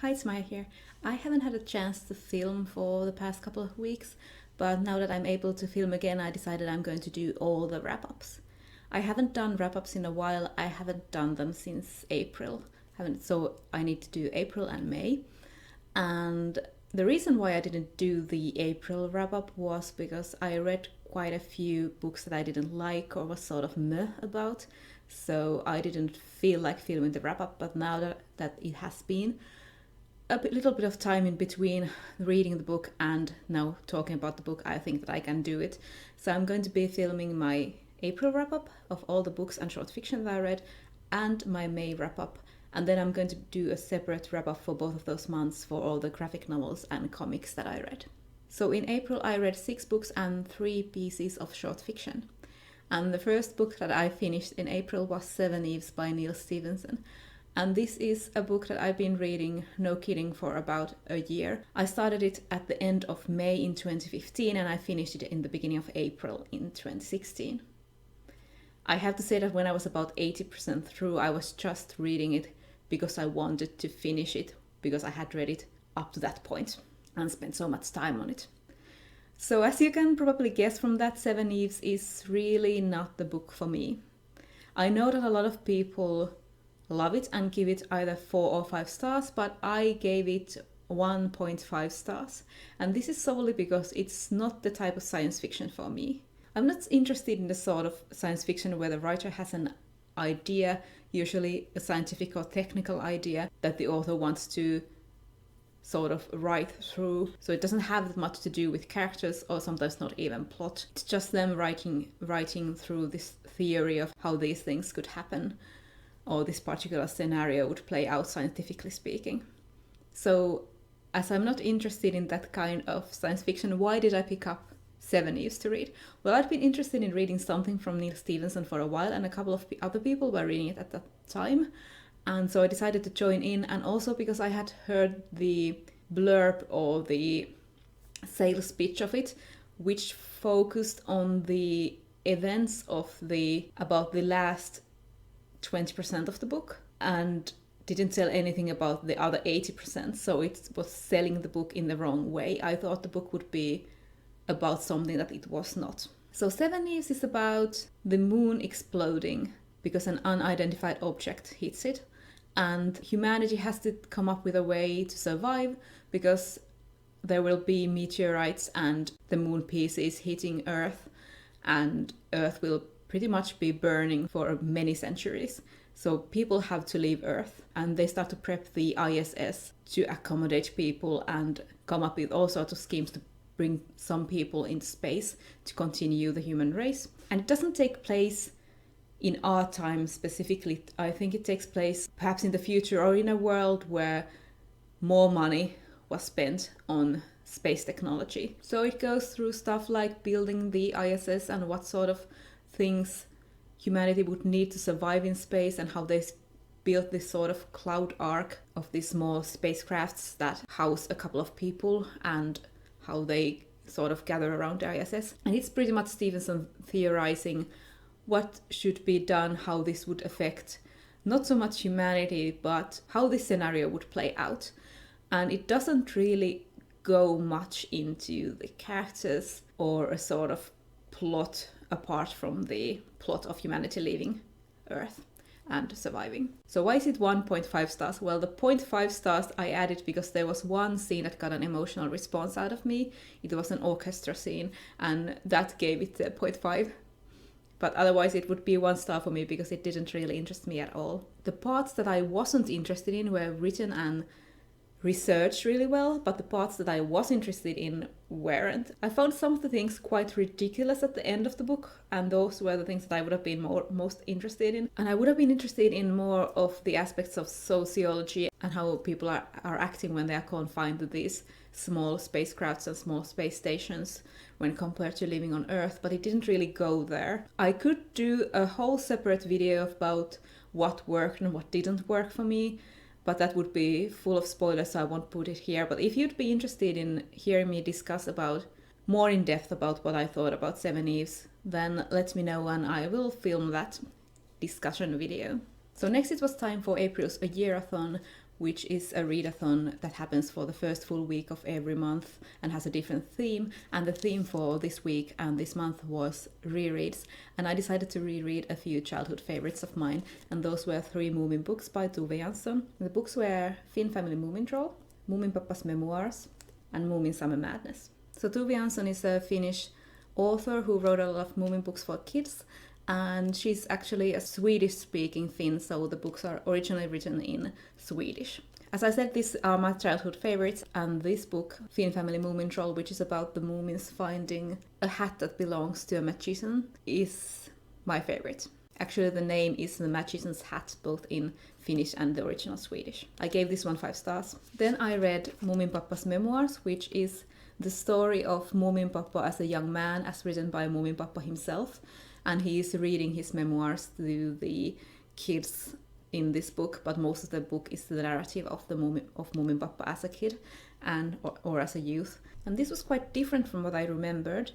Hi, it's Maya here. I haven't had a chance to film for the past couple of weeks, but now that I'm able to film again, I decided I'm going to do all the wrap-ups. I haven't done wrap-ups in a while. I haven't done them since April. So I need to do April and May. And the reason why I didn't do the April wrap-up was because I read quite a few books that I didn't like or was sort of meh about. So I didn't feel like filming the wrap-up, but now that it has been little bit of time in between reading the book and now talking about the book, I think that I can do it. So I'm going to be filming my April wrap-up of all the books and short fiction that I read and my May wrap-up. And then I'm going to do a separate wrap-up for both of those months for all the graphic novels and comics that I read. So in April I read 6 books and 3 pieces of short fiction. And the first book that I finished in April was Seveneves by Neil Stephenson. And this is a book that I've been reading, no kidding, for about a year. I started it at the end of May in 2015 and I finished it in the beginning of April in 2016. I have to say that when I was about 80% through, I was just reading it because I wanted to finish it, because I had read it up to that point and spent so much time on it. So as you can probably guess from that, Seveneves is really not the book for me. I know that a lot of people love it and give it either 4 or 5 stars, but I gave it 1.5 stars. And this is solely because it's not the type of science fiction for me. I'm not interested in the sort of science fiction where the writer has an idea, usually a scientific or technical idea, that the author wants to sort of write through. So it doesn't have that much to do with characters or sometimes not even plot. It's just them writing through this theory of how these things could happen, or this particular scenario would play out scientifically speaking. So, as I'm not interested in that kind of science fiction, why did I pick up Seveneves to read? Well, I'd been interested in reading something from Neil Stephenson for a while, and a couple of other people were reading it at that time. And so I decided to join in, and also because I had heard the blurb or the sales pitch of it, which focused on the events of about the last 20% of the book and didn't tell anything about the other 80%, so it was selling the book in the wrong way. I thought the book would be about something that it was not. So Seveneves is about the moon exploding because an unidentified object hits it, and humanity has to come up with a way to survive because there will be meteorites and the moon pieces hitting Earth, and Earth will pretty much be burning for many centuries. So people have to leave Earth, and they start to prep the ISS to accommodate people and come up with all sorts of schemes to bring some people into space to continue the human race. And it doesn't take place in our time specifically. I think it takes place perhaps in the future or in a world where more money was spent on space technology. So it goes through stuff like building the ISS and what sort of things humanity would need to survive in space, and how they built this sort of cloud ark of these small spacecrafts that house a couple of people, and how they sort of gather around the ISS. And it's pretty much Stevenson theorizing what should be done, how this would affect not so much humanity, but how this scenario would play out. And it doesn't really go much into the characters or a sort of plot apart from the plot of humanity leaving Earth and surviving. So why is it 1.5 stars? Well, the 0.5 stars I added because there was one scene that got an emotional response out of me. It was an orchestra scene, and that gave it a 0.5. But otherwise it would be 1 star for me because it didn't really interest me at all. The parts that I wasn't interested in were written and researched really well, but the parts that I was interested in weren't. I found some of the things quite ridiculous at the end of the book, and those were the things that I would have been most interested in. And I would have been interested in more of the aspects of sociology and how people are acting when they are confined to these small spacecrafts and small space stations when compared to living on Earth, but it didn't really go there. I could do a whole separate video about what worked and what didn't work for me, but that would be full of spoilers, so I won't put it here. But if you'd be interested in hearing me discuss about more in depth about what I thought about Seveneves, then let me know and I will film that discussion video. So next it was time for April's A Year-a-thon, which is a readathon that happens for the first full week of every month and has a different theme. And the theme for this week and this month was rereads. And I decided to reread a few childhood favorites of mine. And those were 3 Moomin books by Tove Jansson. The books were Finn Family Moomin Troll, Moomin Pappa's Memoirs, and Moomin Summer Madness. So Tove Jansson is a Finnish author who wrote a lot of Moomin books for kids. And she's actually a Swedish-speaking Finn, so the books are originally written in Swedish. As I said, these are my childhood favorites, and this book, Finn Family Moomin Troll, which is about the Moomins finding a hat that belongs to a magician, is my favorite. Actually, the name is The Magician's Hat, both in Finnish and the original Swedish. I gave this one 5 stars. Then I read Moomin Pappa's Memoirs, which is the story of Moomin Pappa as a young man, as written by Moomin Pappa himself. And he is reading his memoirs to the kids in this book, but most of the book is the narrative of Moomin Pappa as a kid or as a youth. And this was quite different from what I remembered,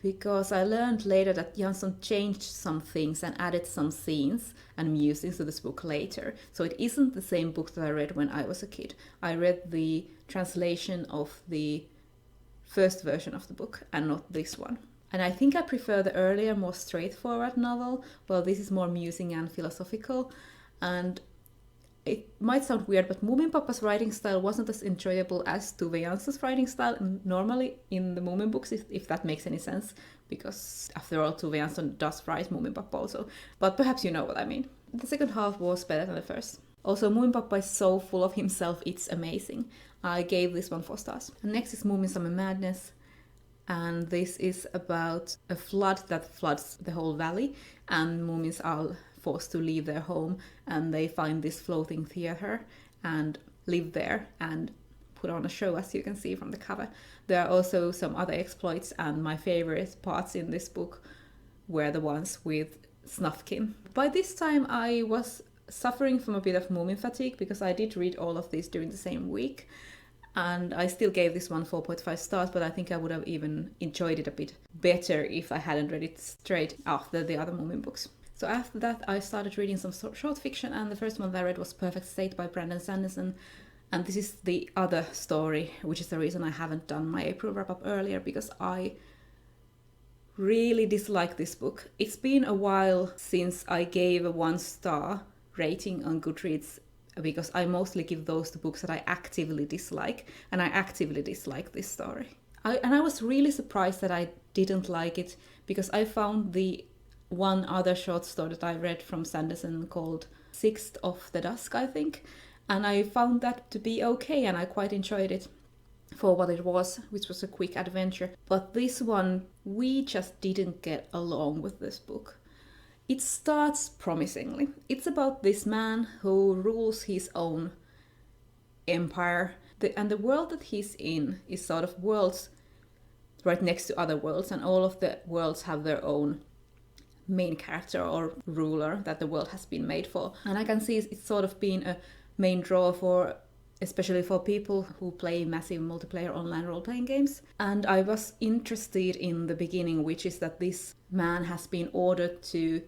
because I learned later that Jansson changed some things and added some scenes and music to this book later. So it isn't the same book that I read when I was a kid. I read the translation of the first version of the book and not this one. And I think I prefer the earlier, more straightforward novel, while this is more musing and philosophical. And it might sound weird, but Moomin Pappa's writing style wasn't as enjoyable as Tove Jansson's writing style normally in the Moomin books, if that makes any sense, because after all, Tove Jansson does write Moomin Pappa also. But perhaps you know what I mean. The second half was better than the first. Also, Moomin Pappa is so full of himself, it's amazing. I gave this one 4 stars. And next is Moomin Summer Madness. And this is about a flood that floods the whole valley, and Moomins are forced to leave their home, and they find this floating theater and live there and put on a show, as you can see from the cover. There are also some other exploits, and my favorite parts in this book were the ones with Snufkin. By this time I was suffering from a bit of Moomin fatigue, because I did read all of these during the same week. And I still gave this one 4.5 stars, but I think I would have even enjoyed it a bit better if I hadn't read it straight after the other Moomin books. So after that, I started reading some short fiction, and the first one that I read was Perfect State by Brandon Sanderson. And this is the other story, which is the reason I haven't done my April wrap-up earlier, because I really dislike this book. It's been a while since I gave a 1-star rating on Goodreads, because I mostly give those to books that I actively dislike, and I actively dislike this story. I was really surprised that I didn't like it, because I found the one other short story that I read from Sanderson called Sixth of the Dusk, I think, and I found that to be okay, and I quite enjoyed it for what it was, which was a quick adventure. But this one, we just didn't get along with this book. It starts promisingly. It's about this man who rules his own empire. And the world that he's in is sort of worlds right next to other worlds, and all of the worlds have their own main character or ruler that the world has been made for. And I can see it's sort of been a main draw for, especially for people who play massive multiplayer online role-playing games. And I was interested in the beginning, which is that this man has been ordered to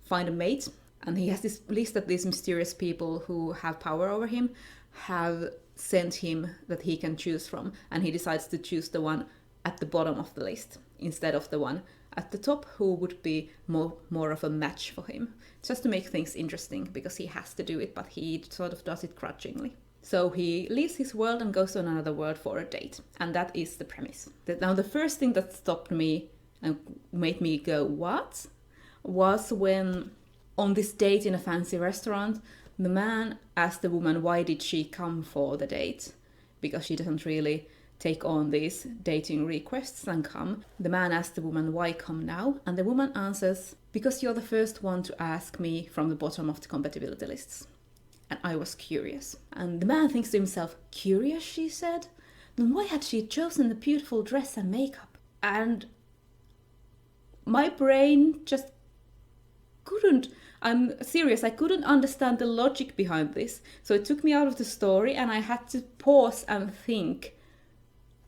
find a mate, and he has this list that these mysterious people who have power over him have sent him that he can choose from, and he decides to choose the one at the bottom of the list instead of the one at the top, who would be more of a match for him, just to make things interesting, because he has to do it, but he sort of does it grudgingly. So he leaves his world and goes to another world for a date, and that is the premise. Now the first thing that stopped me and made me go, what? Was when on this date in a fancy restaurant, the man asked the woman why did she come for the date, because she doesn't really take on these dating requests and come. The man asked the woman, why come now? And the woman answers, because you're the first one to ask me from the bottom of the compatibility lists. And I was curious. And the man thinks to himself, curious, she said? Then why had she chosen the beautiful dress and makeup? And my brain just couldn't, I'm serious, I couldn't understand the logic behind this. So it took me out of the story, and I had to pause and think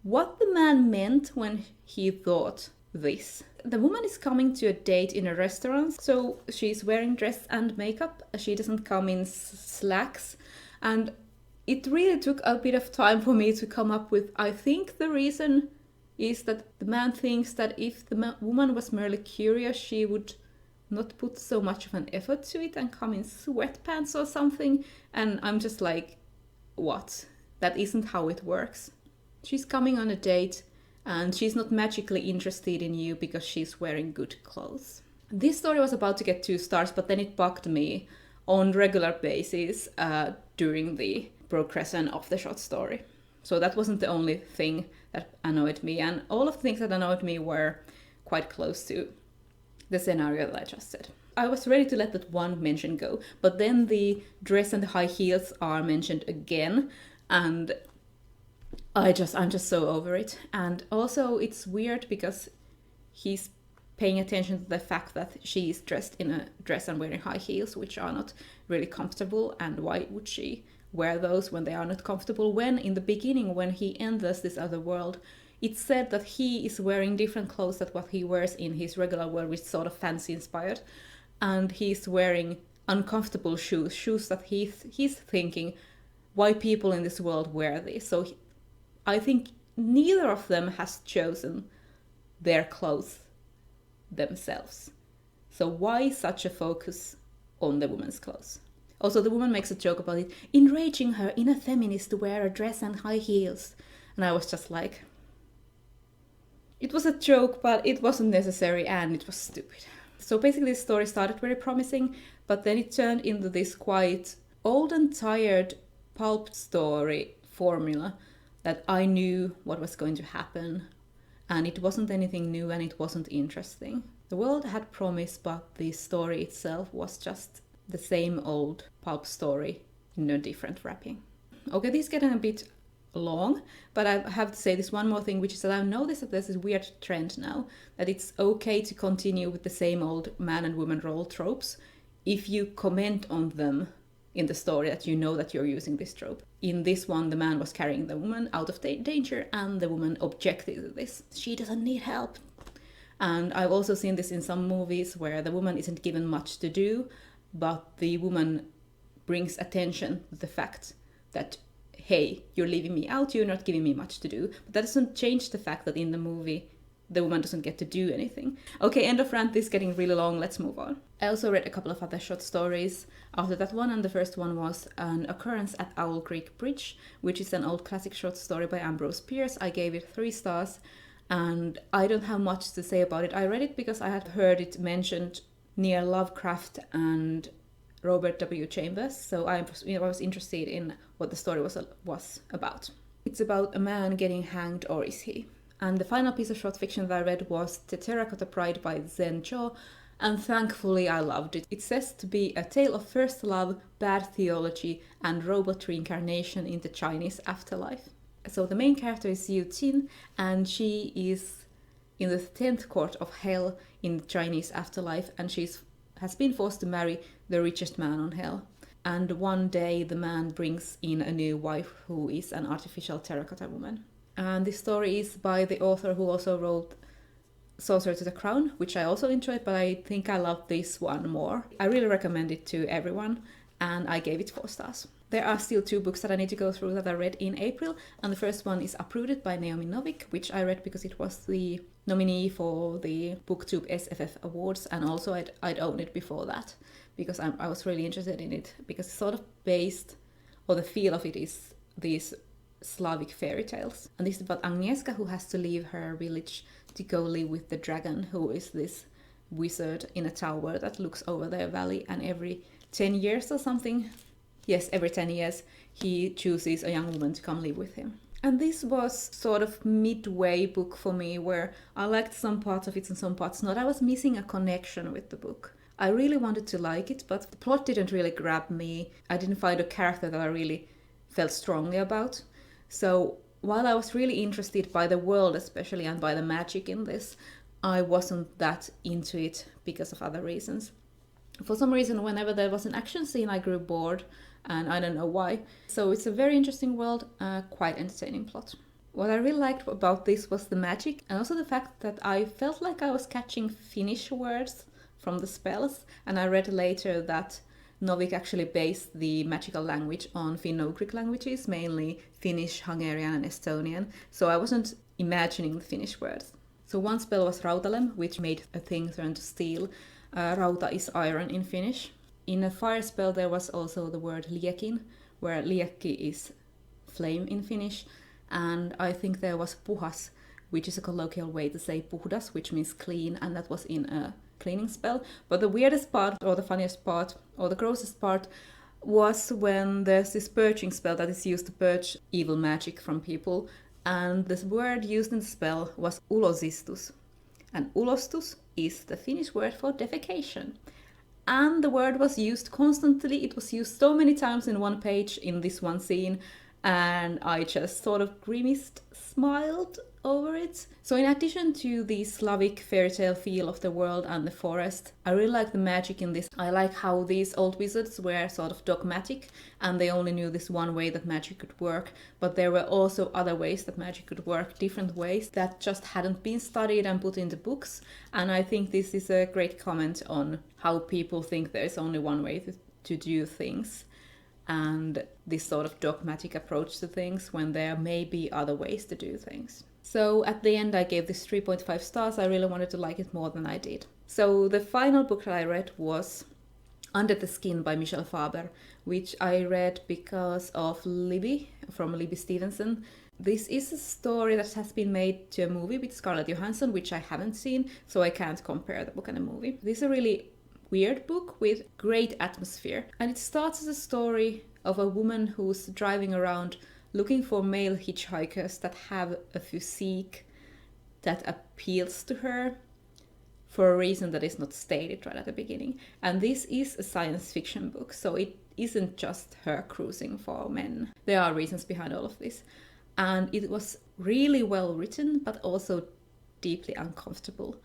what the man meant when he thought this. The woman is coming to a date in a restaurant, so she's wearing dress and makeup. She doesn't come in slacks, And it really took a bit of time for me to come up with, I think the reason is that the man thinks that if the woman was merely curious, she would not put so much of an effort to it and come in sweatpants or something. And I'm just like, what? That isn't how it works. She's coming on a date and she's not magically interested in you because she's wearing good clothes. This story was about to get 2 stars, but then it bugged me on regular basis during the progression of the short story. So that wasn't the only thing that annoyed me, and all of the things that annoyed me were quite close to the scenario that I just said. I was ready to let that one mention go, but then the dress and the high heels are mentioned again, and I'm just so over it. And also it's weird because he's paying attention to the fact that she's dressed in a dress and wearing high heels, which are not really comfortable, and why would she wear those when they are not comfortable, when in the beginning, when he enters this other world, it's said that he is wearing different clothes than what he wears in his regular world, which is sort of fancy inspired, and he's wearing uncomfortable shoes that he's thinking, why people in this world wear these? So I think neither of them has chosen their clothes themselves. So why such a focus on the woman's clothes? Also, the woman makes a joke about it, enraging her inner feminist to wear a dress and high heels. And I was just like, it was a joke, but it wasn't necessary and it was stupid. So basically this story started very promising, but then it turned into this quite old and tired pulp story formula that I knew what was going to happen, and it wasn't anything new and it wasn't interesting. The world had promise, but the story itself was just the same old pulp story in a different wrapping. Okay, this is getting a bit long, but I have to say this one more thing, which is that I've noticed that there's this weird trend now that it's okay to continue with the same old man and woman role tropes if you comment on them in the story, that you know that you're using this trope. In this one, the man was carrying the woman out of danger and the woman objected to this. She doesn't need help. And I've also seen this in some movies where the woman isn't given much to do, but the woman brings attention to the fact that, hey, you're leaving me out, you're not giving me much to do. But that doesn't change the fact that in the movie, the woman doesn't get to do anything. Okay, end of rant, this is getting really long, let's move on. I also read a couple of other short stories after that one, and the first one was An Occurrence at Owl Creek Bridge, which is an old classic short story by Ambrose Bierce. I gave it 3 stars, and I don't have much to say about it. I read it because I had heard it mentioned near Lovecraft and Robert W. Chambers, so I was interested in what the story was about. It's about a man getting hanged, or is he? And the final piece of short fiction that I read was The Terracotta Bride by Zen Cho, and thankfully I loved it. It says to be a tale of first love, bad theology, and robot reincarnation in the Chinese afterlife. So the main character is Yu Qin, and she is in the 10th court of hell in the Chinese afterlife, and has been forced to marry the richest man on hell. And one day the man brings in a new wife who is an artificial terracotta woman. And this story is by the author who also wrote Sorcerer to the Crown, which I also enjoyed, but I think I love this one more. I really recommend it to everyone, and I gave it 4 stars. There are still 2 books that I need to go through that I read in April, and the first one is Uprooted by Naomi Novik, which I read because it was the nominee for the BookTube SFF Awards, and also I'd owned it before that, because I was really interested in it, because it's sort of based, or the feel of it is these Slavic fairy tales. And this is about Agnieszka, who has to leave her village to go live with the dragon, who is this wizard in a tower that looks over their valley, and every 10 years or something, yes, every 10 years, he chooses a young woman to come live with him. And this was sort of midway book for me, where I liked some parts of it and some parts not. I was missing a connection with the book. I really wanted to like it, but the plot didn't really grab me. I didn't find a character that I really felt strongly about. So while I was really interested by the world especially, and by the magic in this, I wasn't that into it because of other reasons. For some reason, whenever there was an action scene, I grew bored, and I don't know why. So it's a very interesting world, quite entertaining plot. What I really liked about this was the magic, and also the fact that I felt like I was catching Finnish words from the spells, and I read later that Novik actually based the magical language on Finno-Ugric languages, mainly Finnish, Hungarian and Estonian, so I wasn't imagining the Finnish words. So one spell was Rautalem, which made a thing turn to steel. Rauta is iron in Finnish. In a fire spell there was also the word liekin, where liekki is flame in Finnish, and I think there was puhas, which is a colloquial way to say puhdas, which means clean, and that was in a cleaning spell. But the weirdest part, or the funniest part, or the grossest part, was when there's this purging spell that is used to purge evil magic from people, and the word used in the spell was ulosistus. And ulostus is the Finnish word for defecation. And the word was used constantly. It was used so many times in one page in this one scene, and I just sort of grimaced, smiled over it. So in addition to the Slavic fairy tale feel of the world and the forest, I really like the magic in this. I like how these old wizards were sort of dogmatic and they only knew this one way that magic could work, but there were also other ways that magic could work, different ways that just hadn't been studied and put into books. And I think this is a great comment on how people think there's only one way to do things, and this sort of dogmatic approach to things when there may be other ways to do things. So at the end I gave this 3.5 stars. I really wanted to like it more than I did. So the final book that I read was Under the Skin by Michelle Faber, which I read because of Libby, from Libby Stevenson. This is a story that has been made to a movie with Scarlett Johansson, which I haven't seen, so I can't compare the book and the movie. This is a really weird book with great atmosphere, and it starts as a story of a woman who's driving around looking for male hitchhikers that have a physique that appeals to her for a reason that is not stated right at the beginning. And this is a science fiction book, so it isn't just her cruising for men. There are reasons behind all of this. And it was really well written, but also deeply uncomfortable.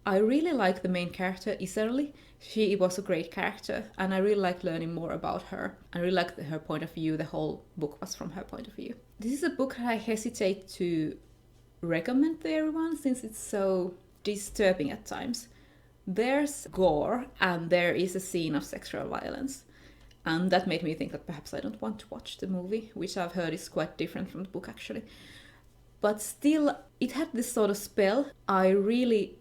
I really like the main character, Iserli. She was a great character, and I really liked learning more about her. I really liked her point of view. The whole book was from her point of view. This is a book that I hesitate to recommend to everyone since it's so disturbing at times. There's gore and there is a scene of sexual violence. And that made me think that perhaps I don't want to watch the movie, which I've heard is quite different from the book actually. But still, it had this sort of spell. I really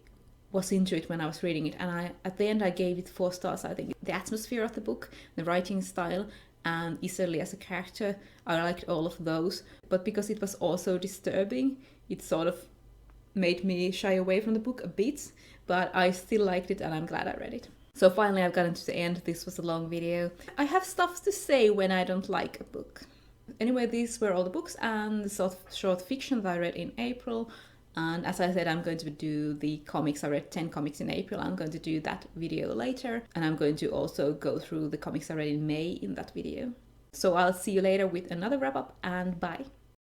was into it when I was reading it, and at the end I gave it 4 stars. I think the atmosphere of the book, the writing style, and Iserli as a character, I liked all of those. But because it was also disturbing, it sort of made me shy away from the book a bit, but I still liked it and I'm glad I read it. So finally I've gotten to the end. This was a long video. I have stuff to say when I don't like a book. Anyway, these were all the books and the sort of short fiction that I read in April. And as I said, I'm going to do the comics. I read 10 comics in April. I'm going to do that video later. And I'm going to also go through the comics I read in May in that video. So I'll see you later with another wrap up, and bye.